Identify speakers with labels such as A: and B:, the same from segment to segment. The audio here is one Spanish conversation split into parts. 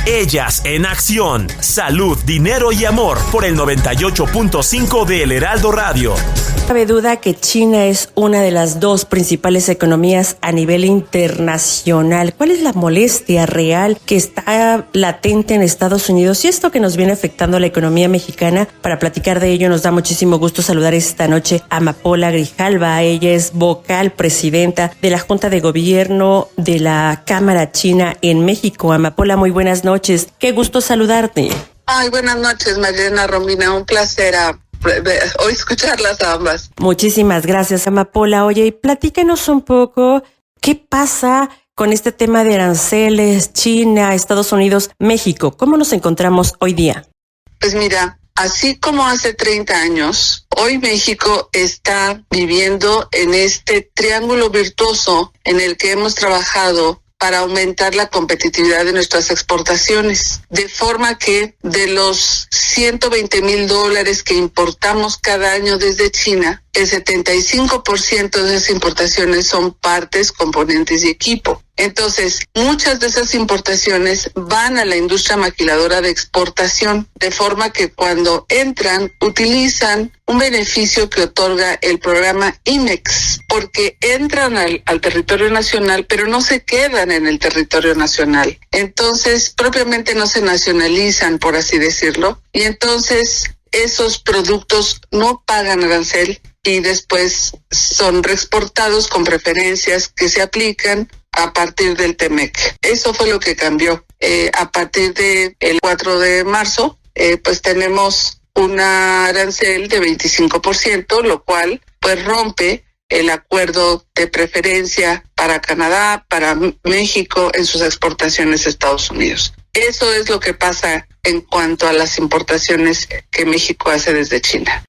A: Ellas en acción. Salud, dinero y amor por el 98.5 de El Heraldo Radio.
B: No cabe duda que China es una de las dos principales economías a nivel internacional. ¿Cuál es la molestia real que está latente en Estados Unidos y esto que nos viene afectando a la economía mexicana? Para platicar de ello nos da muchísimo gusto saludar esta noche a Amapola Grijalva. Ella es vocal presidenta de la Junta de Gobierno de la Cámara China en México. Amapola, muy buenas noches. Qué gusto saludarte.
C: Ay, buenas noches, Mariana, Romina. Un placer hoy escucharlas a ambas.
B: Muchísimas gracias, Amapola. Oye, y platícanos un poco qué pasa con este tema de aranceles, China, Estados Unidos, México. ¿Cómo nos encontramos hoy día?
C: Pues mira, así como hace 30 años, hoy México está viviendo en este triángulo virtuoso en el que hemos trabajado para aumentar la competitividad de nuestras exportaciones, de forma que de los $120,000 que importamos cada año desde China, el 75% de esas importaciones son partes, componentes y equipo. Entonces, muchas de esas importaciones van a la industria maquiladora de exportación, de forma que cuando entran, utilizan un beneficio que otorga el programa IMEX, porque entran al territorio nacional, pero no se quedan en el territorio nacional. Entonces, propiamente no se nacionalizan, por así decirlo, y entonces esos productos no pagan arancel y después son reexportados con preferencias que se aplican a partir del TEMEC. Eso fue lo que cambió. A partir del 4 de marzo, pues tenemos una arancel de 25%, lo cual pues rompe el acuerdo de preferencia para Canadá, para México en sus exportaciones a Estados Unidos. Eso es lo que pasa en cuanto a las importaciones que México hace desde China.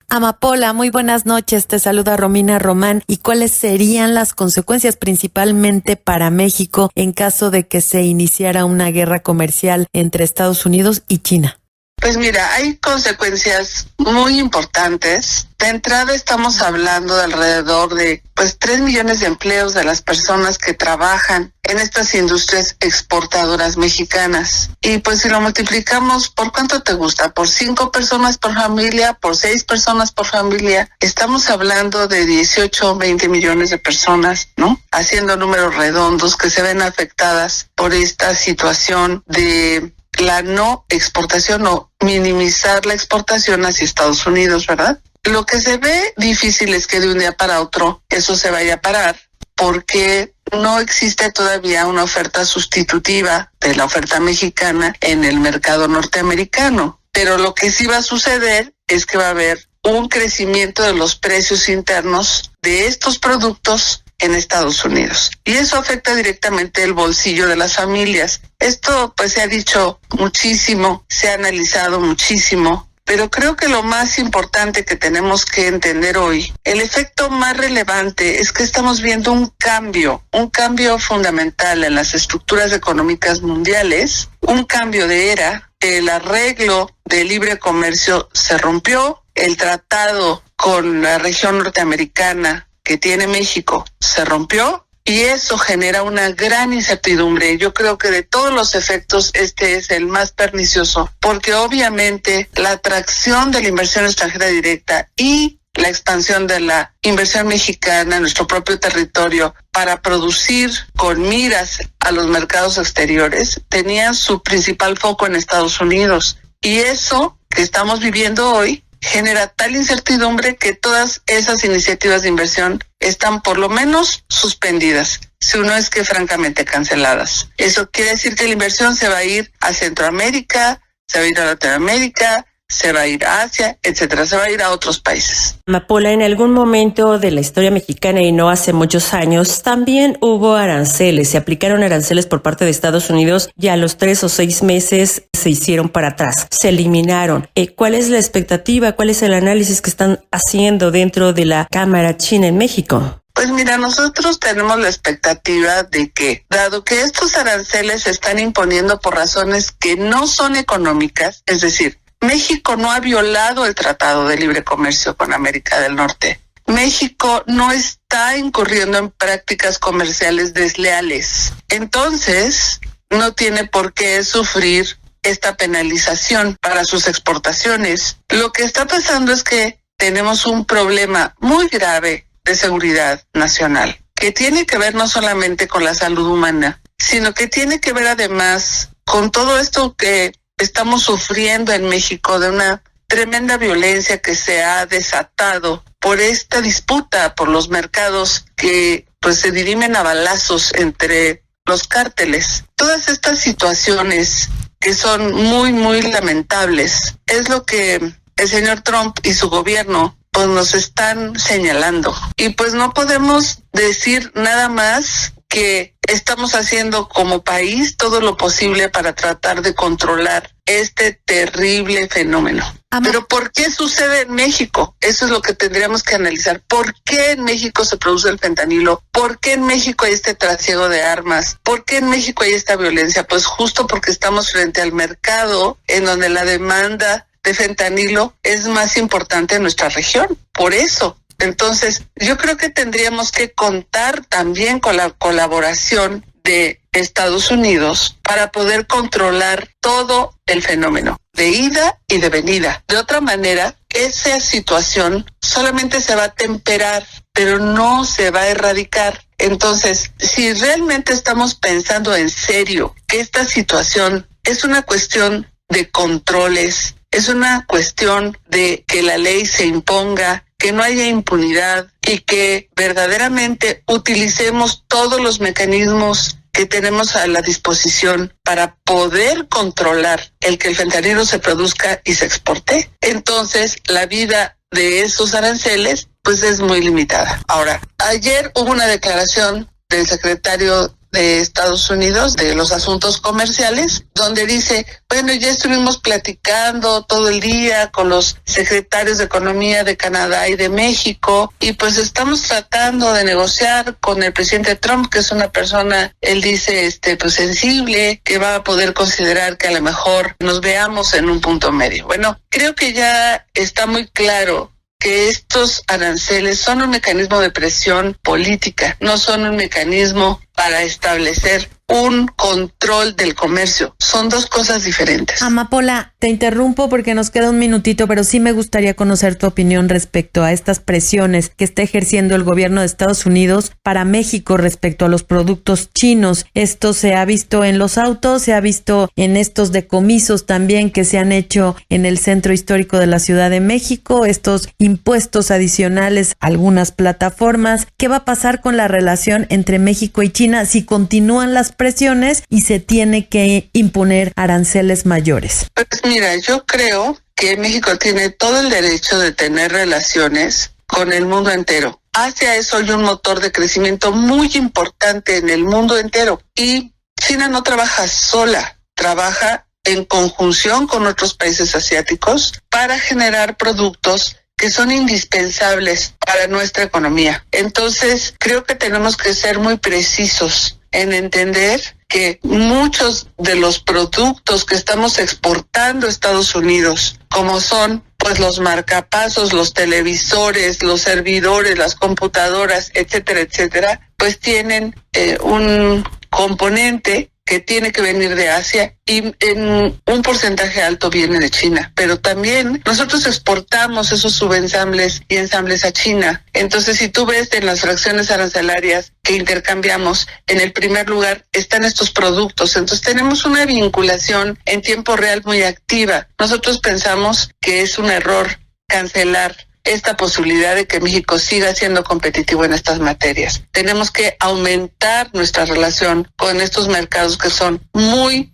D: Amapola, muy buenas noches. Te saluda Romina Román. ¿Y cuáles serían las consecuencias principalmente para México en caso de que se iniciara una guerra comercial entre Estados Unidos y China?
C: Pues mira, hay consecuencias muy importantes. De entrada estamos hablando de alrededor de 3 millones de empleos de las personas que trabajan en estas industrias exportadoras mexicanas. Y pues si lo multiplicamos, ¿por cuánto te gusta? ¿Por 5 personas por familia? ¿Por 6 personas por familia? Estamos hablando de 18 o 20 millones de personas, ¿no? Haciendo números redondos que se ven afectadas por esta situación de la no exportación o minimizar la exportación hacia Estados Unidos, ¿verdad? Lo que se ve difícil es que de un día para otro eso se vaya a parar, porque no existe todavía una oferta sustitutiva de la oferta mexicana en el mercado norteamericano. Pero lo que sí va a suceder es que va a haber un crecimiento de los precios internos de estos productos en Estados Unidos. Y eso afecta directamente el bolsillo de las familias. Esto pues se ha dicho muchísimo, se ha analizado muchísimo, pero creo que lo más importante que tenemos que entender hoy, el efecto más relevante es que estamos viendo un cambio fundamental en las estructuras económicas mundiales, un cambio de era. El arreglo de libre comercio se rompió, el tratado con la región norteamericana que tiene México se rompió y eso genera una gran incertidumbre. Yo creo que de todos los efectos este es el más pernicioso, porque obviamente la atracción de la inversión extranjera directa y la expansión de la inversión mexicana en nuestro propio territorio para producir con miras a los mercados exteriores tenían su principal foco en Estados Unidos. Y eso que estamos viviendo hoy genera tal incertidumbre que todas esas iniciativas de inversión están por lo menos suspendidas, si no es que francamente canceladas. Eso quiere decir que la inversión se va a ir a Centroamérica, se va a ir a Latinoamérica, se va a ir a Asia, etcétera, se va a ir a otros países.
B: Amapola, en algún momento de la historia mexicana y no hace muchos años, también hubo aranceles, se aplicaron aranceles por parte de Estados Unidos y a los 3 o 6 meses se hicieron para atrás, se eliminaron. ¿Cuál es la expectativa? ¿Cuál es el análisis que están haciendo dentro de la Cámara China en México?
C: Pues mira, nosotros tenemos la expectativa de que, dado que estos aranceles se están imponiendo por razones que no son económicas, es decir, México no ha violado el Tratado de Libre Comercio con América del Norte. México no está incurriendo en prácticas comerciales desleales. Entonces, no tiene por qué sufrir esta penalización para sus exportaciones. Lo que está pasando es que tenemos un problema muy grave de seguridad nacional, que tiene que ver no solamente con la salud humana, sino que tiene que ver además con todo esto que estamos sufriendo en México de una tremenda violencia que se ha desatado por esta disputa por los mercados que pues se dirimen a balazos entre los cárteles. Todas estas situaciones que son muy, muy lamentables es lo que el señor Trump y su gobierno pues nos están señalando. Y pues no podemos decir nada más que estamos haciendo como país todo lo posible para tratar de controlar este terrible fenómeno. Pero ¿por qué sucede en México? Eso es lo que tendríamos que analizar. ¿Por qué en México se produce el fentanilo? ¿Por qué en México hay este trasiego de armas? ¿Por qué en México hay esta violencia? Pues justo porque estamos frente al mercado en donde la demanda de fentanilo es más importante en nuestra región. Por eso. Entonces, yo creo que tendríamos que contar también con la colaboración de Estados Unidos para poder controlar todo el fenómeno de ida y de venida. De otra manera, esa situación solamente se va a temperar, pero no se va a erradicar. Entonces, si realmente estamos pensando en serio que esta situación es una cuestión de controles, es una cuestión de que la ley se imponga, que no haya impunidad y que verdaderamente utilicemos todos los mecanismos que tenemos a la disposición para poder controlar el que el fentanilo se produzca y se exporte, entonces la vida de esos aranceles pues es muy limitada. Ahora, ayer hubo una declaración del secretario de Estados Unidos de los asuntos comerciales, donde dice, bueno, ya estuvimos platicando todo el día con los secretarios de Economía de Canadá y de México, y pues estamos tratando de negociar con el presidente Trump, que es una persona, él dice, pues sensible, que va a poder considerar que a lo mejor nos veamos en un punto medio. Bueno, creo que ya está muy claro que estos aranceles son un mecanismo de presión política, no son un mecanismo para establecer un control del comercio. Son dos cosas diferentes.
D: Amapola, te interrumpo porque nos queda un minutito, pero sí me gustaría conocer tu opinión respecto a estas presiones que está ejerciendo el gobierno de Estados Unidos para México respecto a los productos chinos. Esto se ha visto en los autos, se ha visto en estos decomisos también que se han hecho en el centro histórico de la Ciudad de México, estos impuestos adicionales a algunas plataformas. ¿Qué va a pasar con la relación entre México y China si continúan las presiones y se tiene que imponer aranceles mayores?
C: Pues mira, yo creo que México tiene todo el derecho de tener relaciones con el mundo entero. Hacia eso hay un motor de crecimiento muy importante en el mundo entero. Y China no trabaja sola, trabaja en conjunción con otros países asiáticos para generar productos que son indispensables para nuestra economía. Entonces, creo que tenemos que ser muy precisos en entender que muchos de los productos que estamos exportando a Estados Unidos, como son pues los marcapasos, los televisores, los servidores, las computadoras, etcétera, etcétera, pues tienen un componente que tiene que venir de Asia y en un porcentaje alto viene de China. Pero también nosotros exportamos esos subensambles y ensambles a China. Entonces, si tú ves en las fracciones arancelarias que intercambiamos, en el primer lugar están estos productos. Entonces, tenemos una vinculación en tiempo real muy activa. Nosotros pensamos que es un error cancelar esta posibilidad de que México siga siendo competitivo en estas materias. Tenemos que aumentar nuestra relación con estos mercados que son muy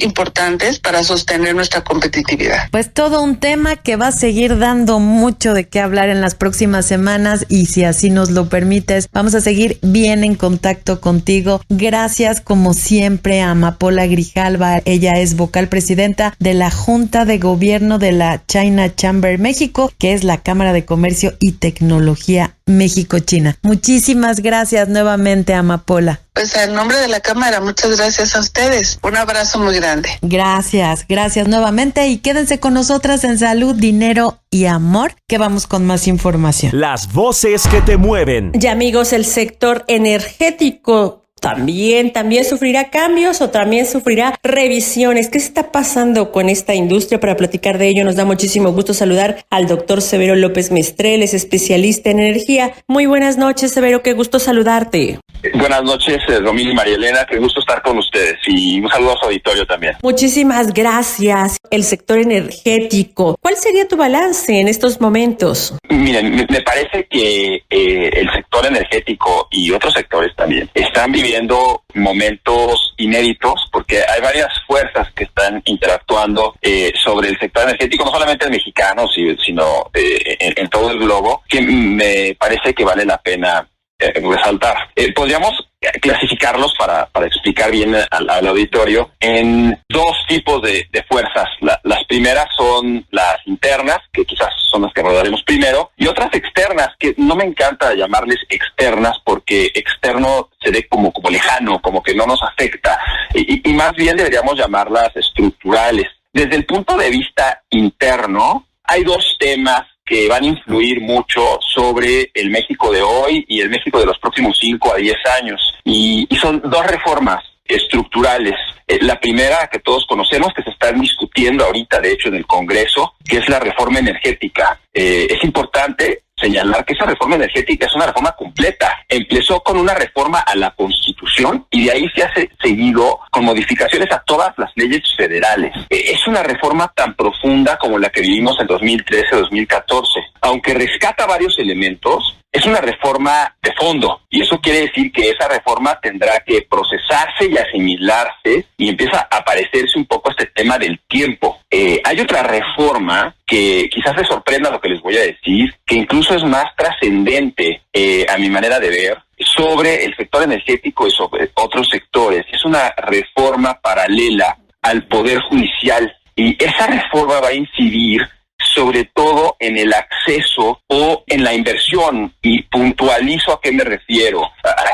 C: importantes para sostener nuestra competitividad.
D: Pues todo un tema que va a seguir dando mucho de qué hablar en las próximas semanas y si así nos lo permites, vamos a seguir bien en contacto contigo. Gracias como siempre a Amapola Grijalva. Ella es vocal presidenta de la Junta de Gobierno de la China Chamber México, que es la Cámara de Comercio y Tecnología México-China. Muchísimas gracias nuevamente, Amapola.
C: Pues en nombre de la Cámara, muchas gracias a ustedes. Un abrazo muy grande.
D: Gracias nuevamente y quédense con nosotras en Salud, Dinero y Amor, que vamos con más información.
A: Las voces que te mueven.
B: Y amigos, el sector energético ¿También sufrirá cambios o también sufrirá revisiones? ¿Qué está pasando con esta industria? Para platicar de ello nos da muchísimo gusto saludar al doctor Severo López Mestrel, es especialista en energía. Muy buenas noches, Severo, qué gusto saludarte.
E: Buenas noches, Romina y María Elena, qué gusto estar con ustedes y un saludo a su auditorio también.
B: Muchísimas gracias. El sector energético, ¿cuál sería tu balance en estos momentos?
E: Miren, me parece que el sector energético y otros sectores también están viviendo momentos inéditos porque hay varias fuerzas que están interactuando sobre el sector energético, no solamente el mexicano, sino en todo el globo, que me parece que vale la pena resaltar. Podríamos clasificarlos para explicar bien al auditorio en dos tipos de fuerzas. Las primeras son las internas, que quizás son las que abordaremos primero, y otras externas, que no me encanta llamarles externas porque externo se ve como lejano, como que no nos afecta, y más bien deberíamos llamarlas estructurales. Desde el punto de vista interno, hay dos temas que van a influir mucho sobre el México de hoy y el México de los próximos 5 a 10 años. Y son dos reformas estructurales. La primera, que todos conocemos, que se está discutiendo ahorita, de hecho, en el Congreso, que es la reforma energética. Es importante señalar que esa reforma energética es una reforma completa. Empezó con una reforma a la Constitución y de ahí se ha seguido con modificaciones a todas las leyes federales. Es una reforma tan profunda como la que vivimos en 2013-2014. Aunque rescata varios elementos, es una reforma de fondo, y eso quiere decir que esa reforma tendrá que procesarse y asimilarse, y empieza a parecerse un poco este tema del tiempo. Hay otra reforma que quizás les sorprenda lo que les voy a decir, que incluso es más trascendente a mi manera de ver, sobre el sector energético y sobre otros sectores. Es una reforma paralela al Poder Judicial, y esa reforma va a incidir sobre todo en el acceso o en la inversión, y puntualizo a qué me refiero.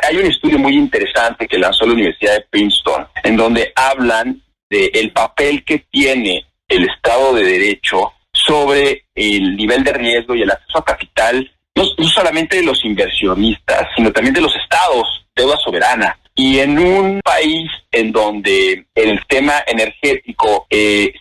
E: Hay un estudio muy interesante que lanzó la Universidad de Princeton, en donde hablan del papel que tiene el Estado de Derecho sobre el nivel de riesgo y el acceso a capital, no solamente de los inversionistas, sino también de los estados, deuda soberana. Y en un país en donde el tema energético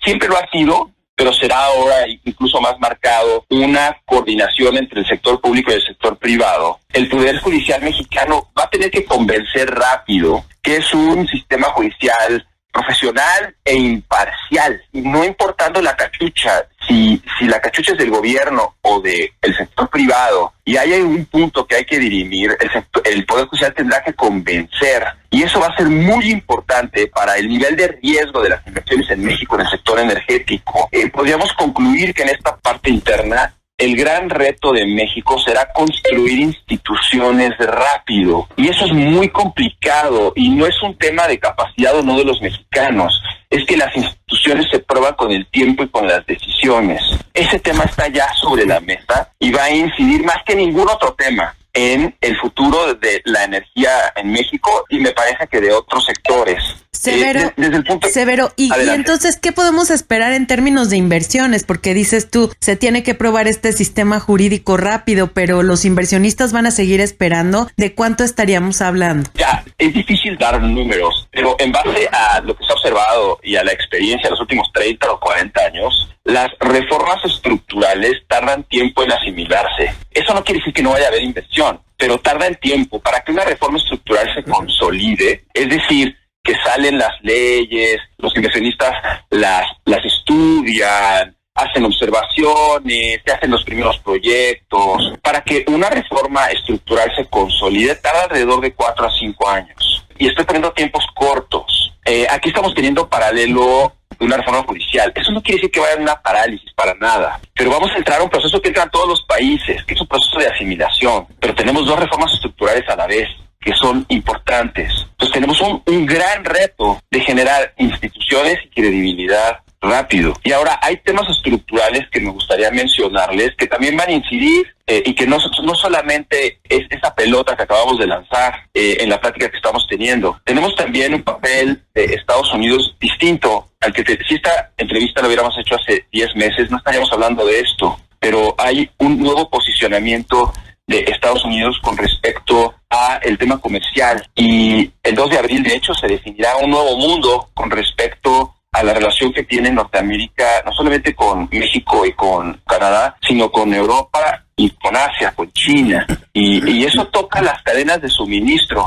E: siempre lo ha sido, pero será ahora incluso más marcado, una coordinación entre el sector público y el sector privado. El Poder Judicial mexicano va a tener que convencer rápido que es un sistema judicial profesional e imparcial, no importando la cachucha, si la cachucha es del gobierno o del sector privado, y hay un punto que hay que dirimir, el Poder Judicial tendrá que convencer, y eso va a ser muy importante para el nivel de riesgo de las inversiones en México en el sector energético. Podríamos concluir que en esta parte interna, el gran reto de México será construir instituciones rápido, y eso es muy complicado, y no es un tema de capacidad o no de los mexicanos, es que las instituciones se prueban con el tiempo y con las decisiones. Ese tema está ya sobre la mesa y va a incidir más que ningún otro tema en el futuro de la energía en México, y me parece que de otros sectores.
D: Severo, y entonces, ¿qué podemos esperar en términos de inversiones? Porque dices tú, se tiene que probar este sistema jurídico rápido, pero los inversionistas van a seguir esperando. ¿De cuánto estaríamos hablando?
E: Ya, es difícil dar números, pero en base a lo que se ha observado y a la experiencia de los últimos 30 o 40 años, las reformas estructurales tardan tiempo en asimilarse. Eso no quiere decir que no vaya a haber inversión, pero tarda en tiempo para que una reforma estructural se consolide, es decir, que salen las leyes, los inversionistas las estudian, hacen observaciones, se hacen los primeros proyectos. Para que una reforma estructural se consolide, tarda alrededor de 4 a 5 años. Y estoy poniendo tiempos cortos. Aquí estamos teniendo paralelo de una reforma judicial. Eso no quiere decir que vaya a una parálisis, para nada. Pero vamos a entrar a un proceso que entra en todos los países, que es un proceso de asimilación. Pero tenemos dos reformas estructurales a la vez, que son importantes. Entonces tenemos un gran reto de generar instituciones y credibilidad rápido. Y ahora hay temas estructurales que me gustaría mencionarles, que también van a incidir y que no solamente es esa pelota que acabamos de lanzar en la plática que estamos teniendo. Tenemos también un papel de Estados Unidos distinto al que si esta entrevista la hubiéramos hecho hace 10 meses, no estaríamos hablando de esto. Pero hay un nuevo posicionamiento de Estados Unidos con respecto a el tema comercial. Y el 2 de abril, de hecho, se definirá un nuevo mundo con respecto a la relación que tiene Norteamérica, no solamente con México y con Canadá, sino con Europa y con Asia, con China. Y eso toca las cadenas de suministro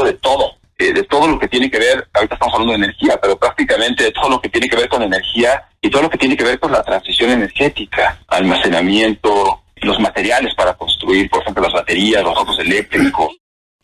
E: de todo lo que tiene que ver, ahorita estamos hablando de energía, pero prácticamente de todo lo que tiene que ver con energía y todo lo que tiene que ver con la transición energética, almacenamiento, los materiales para construir, por ejemplo, las baterías, los autos eléctricos.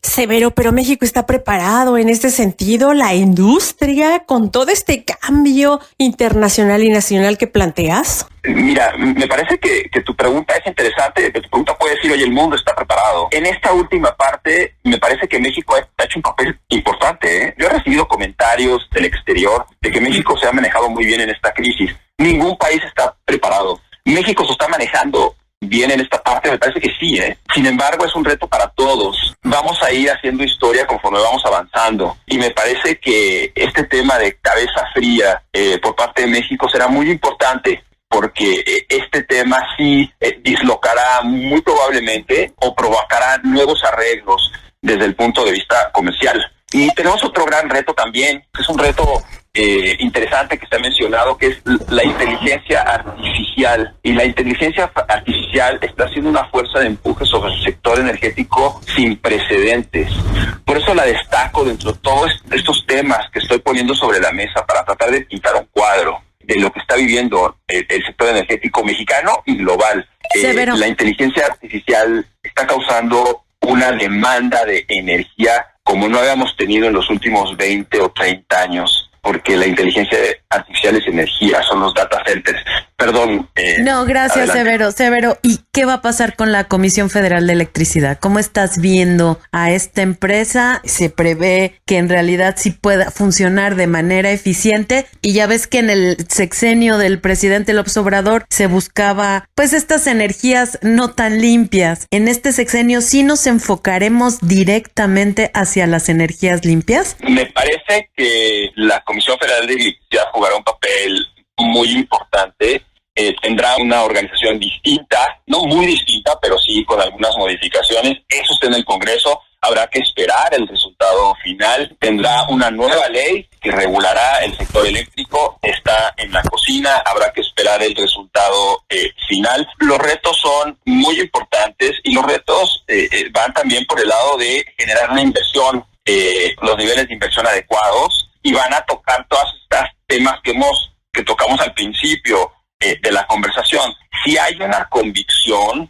B: Severo, pero México está preparado en este sentido, la industria, con todo este cambio internacional y nacional que planteas.
E: Mira, me parece que tu pregunta es interesante, que tu pregunta puede decir, oye, el mundo está preparado. En esta última parte, me parece que México ha hecho un papel importante, ¿eh? Yo he recibido comentarios del exterior de que México se ha manejado muy bien en esta crisis. Ningún país está preparado. México se está manejando bien en esta parte, me parece que sí, ¿eh? Sin embargo, es un reto para todos. Vamos a ir haciendo historia conforme vamos avanzando. Y me parece que este tema de cabeza fría por parte de México será muy importante, porque este tema sí dislocará muy probablemente o provocará nuevos arreglos desde el punto de vista comercial. Y tenemos otro gran reto también, que es un reto interesante que se ha mencionado, que es la inteligencia artificial. Y la inteligencia artificial está haciendo una fuerza de empuje sobre el sector energético sin precedentes. Por eso la destaco dentro de todos estos temas que estoy poniendo sobre la mesa para tratar de pintar un cuadro de lo que está viviendo el sector energético mexicano y global. La inteligencia artificial está causando una demanda de energía como no habíamos tenido en los últimos 20 o 30 años, porque la inteligencia artificial es energía, son los data centers. Perdón.
D: No, gracias, adelante. Severo. ¿Y qué va a pasar con la Comisión Federal de Electricidad? ¿Cómo estás viendo a esta empresa? ¿Se prevé que en realidad sí pueda funcionar de manera eficiente? Y ya ves que en el sexenio del presidente López Obrador se buscaba pues estas energías no tan limpias. ¿En este sexenio sí nos enfocaremos directamente hacia las energías limpias?
E: Me parece que la Comisión Federal de Electricidad jugará un papel muy importante. Tendrá una organización distinta, no muy distinta, pero sí con algunas modificaciones. Eso está en el Congreso. Habrá que esperar el resultado final. Tendrá una nueva ley que regulará el sector eléctrico. Está en la cocina. Habrá que esperar el resultado final. Los retos son muy importantes y los retos van también por el lado de generar una inversión, los niveles de inversión adecuados, y van a tocar todos estos temas que tocamos al principio de la conversación. Si hay una convicción,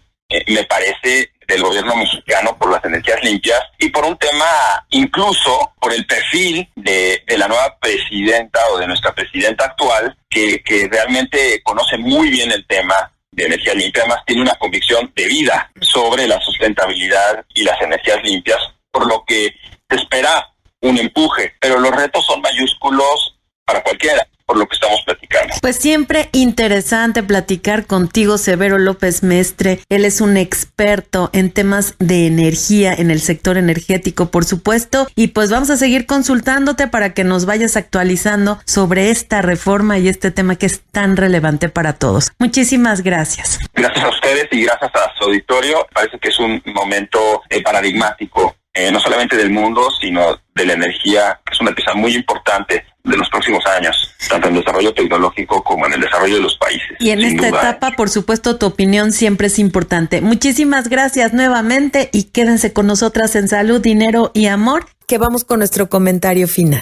E: me parece, del gobierno mexicano por las energías limpias y por un tema, incluso por el perfil de la nueva presidenta o de nuestra presidenta actual, que realmente conoce muy bien el tema de energía limpia. Además, tiene una convicción de vida sobre la sustentabilidad y las energías limpias, por lo que se espera un empuje, pero los retos son mayúsculos para cualquiera, por lo que estamos platicando.
D: Pues siempre interesante platicar contigo, Severo López Mestre. Él es un experto en temas de energía, en el sector energético, por supuesto, y pues vamos a seguir consultándote para que nos vayas actualizando sobre esta reforma y este tema que es tan relevante para todos. Muchísimas gracias.
E: Gracias a ustedes y gracias a su auditorio. Parece que es un momento paradigmático, no solamente del mundo, sino de la energía, que es una pieza muy importante de los próximos años, tanto en el desarrollo tecnológico como en el desarrollo de los países.
D: Y en esta etapa, por supuesto, tu opinión siempre es importante. Muchísimas gracias nuevamente y quédense con nosotras en Salud, Dinero y Amor, que vamos con nuestro comentario final.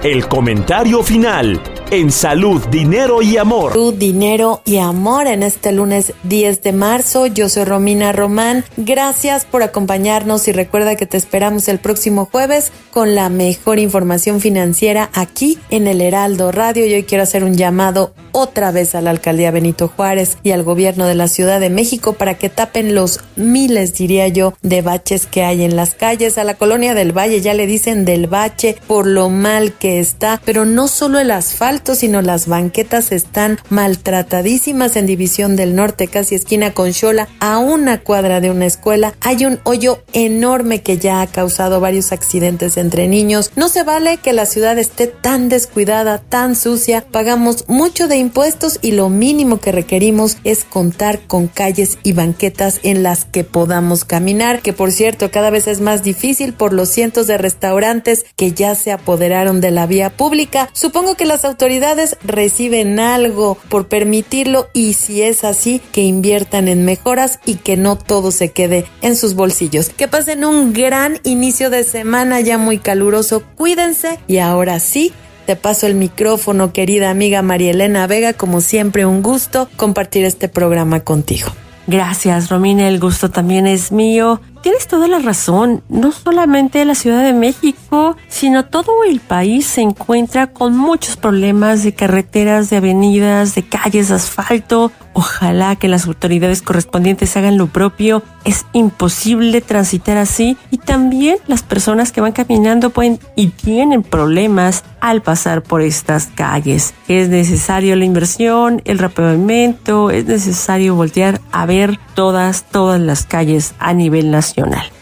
A: El comentario final en Salud, Dinero y Amor.
D: Salud, Dinero y Amor en este lunes 10 de marzo. Yo soy Romina Román. Gracias por acompañarnos y recuerda que te esperamos el próximo jueves con la mejor información financiera aquí en el Heraldo Radio. Y hoy quiero hacer un llamado otra vez a la Alcaldía Benito Juárez y al gobierno de la Ciudad de México para que tapen los miles, diría yo, de baches que hay en las calles. A la colonia del Valle ya le dicen del bache por lo mal que está, pero no solo el asfalto, asfalto, sino las banquetas están maltratadísimas. En División del Norte, casi esquina con Xola, a una cuadra de una escuela, hay un hoyo enorme que ya ha causado varios accidentes entre niños. No se vale que la ciudad esté tan descuidada, tan sucia. Pagamos mucho de impuestos y lo mínimo que requerimos es contar con calles y banquetas en las que podamos caminar, que por cierto cada vez es más difícil por los cientos de restaurantes que ya se apoderaron de la vía pública. Supongo que las autoridades reciben algo por permitirlo, y si es así, que inviertan en mejoras y que no todo se quede en sus bolsillos. Que pasen un gran inicio de semana, ya muy caluroso. Cuídense, y ahora sí, te paso el micrófono, querida amiga María Elena Vega. Como siempre, un gusto compartir este programa contigo.
B: Gracias, Romina, el gusto también es mío. Tienes toda la razón, no solamente la Ciudad de México, sino todo el país se encuentra con muchos problemas de carreteras, de avenidas, de calles, de asfalto. Ojalá que las autoridades correspondientes hagan lo propio. Es imposible transitar así, y también las personas que van caminando pueden y tienen problemas al pasar por estas calles. Es necesario la inversión, el repavimento, es necesario voltear a ver todas las calles a nivel nacional.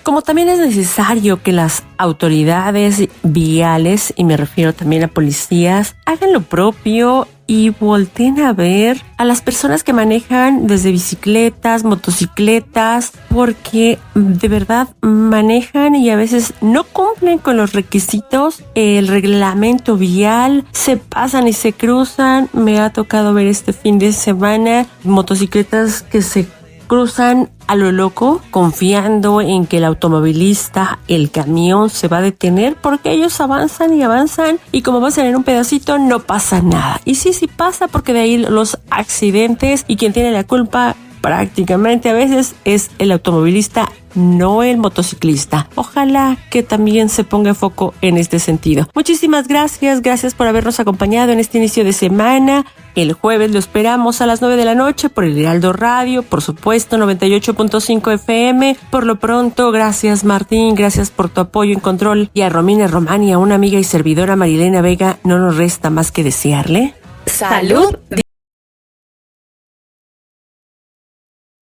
B: Como también es necesario que las autoridades viales, y me refiero también a policías, hagan lo propio y volteen a ver a las personas que manejan desde bicicletas, motocicletas, porque de verdad manejan y a veces no cumplen con los requisitos, el reglamento vial, se pasan y se cruzan. Me ha tocado ver este fin de semana motocicletas que se cruzan a lo loco, confiando en que el automovilista, el camión se va a detener, porque ellos avanzan y avanzan, y como pasan en un pedacito no pasa nada. Y sí pasa, porque de ahí los accidentes, y quien tiene la culpa prácticamente a veces es el automovilista, no el motociclista. Ojalá que también se ponga foco en este sentido. Muchísimas gracias por habernos acompañado en este inicio de semana. El jueves lo esperamos a las 9 de la noche por el Heraldo Radio, por supuesto 98.5 FM. Por lo pronto, gracias Martín, gracias por tu apoyo en control, y a Romina Román y a una amiga y servidora María Elena Vega no nos resta más que desearle
D: salud,